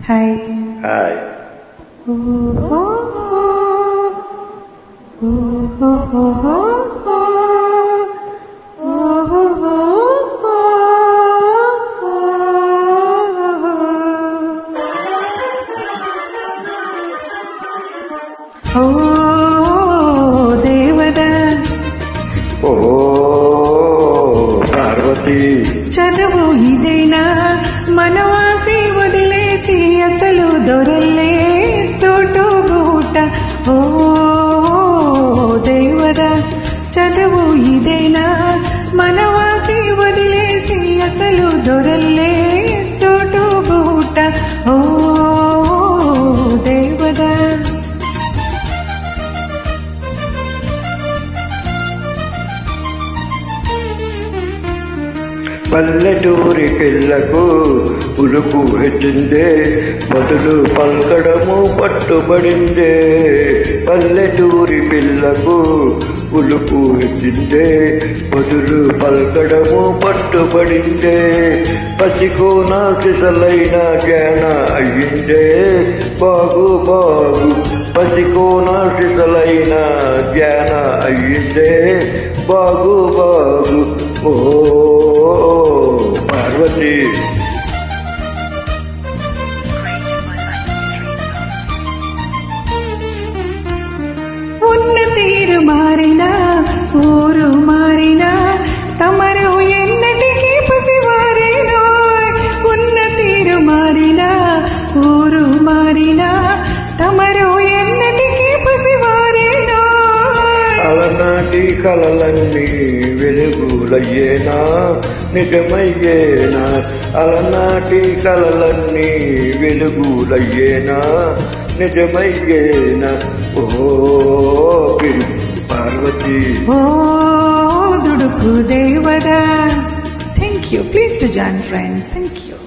Hi. Hi. ఓ దేవదా, ఓ పార్వతి, చదువు ఇదేనా మనవాసి వదిలేసి అసలు దొరల్లే సోటు బూట. ఓ దేవదా, చదువు ఇదేనా మనవాసి వదిలేసి అసలు దొరల్లే సోటు బూట. ఓ దేవదా, పల్లెటూరి పిల్లకు ఉలుపు హెచ్చిందే, బదులు పలకడము పట్టుబడిందే. పల్లెటూరి పిల్లకు ఉలుపు హెచ్చిందే, బదులు పలకడము పట్టుబడిందే. పసికోన సిసలైన జ్ఞాన అయ్యిందే, బాగు బాగు. పసికోన సిసలైన జ్ఞాన అయ్యిందే, బాగు బాగు. ఓ పార్వతి, ఉన్న తీరు మారినా ఊరు మారినా తమరు ఎన్నటికీ పసివారేనో. ఉన్న తీరు మారినా ఊరు మారినా తమరు ఎన్నటికీ పసివారేనో. అలనాటి కలలన్నీ వెలుగులయ్యేనా, నిజమయ్యేనా. అలనాటి కలలన్నీ వెలుగులయ్యేనా, నిజమయ్యేనా. ఓ పార్వతి, ఓ దుడుకు Devada. Thank you. Please to join friends. Thank you.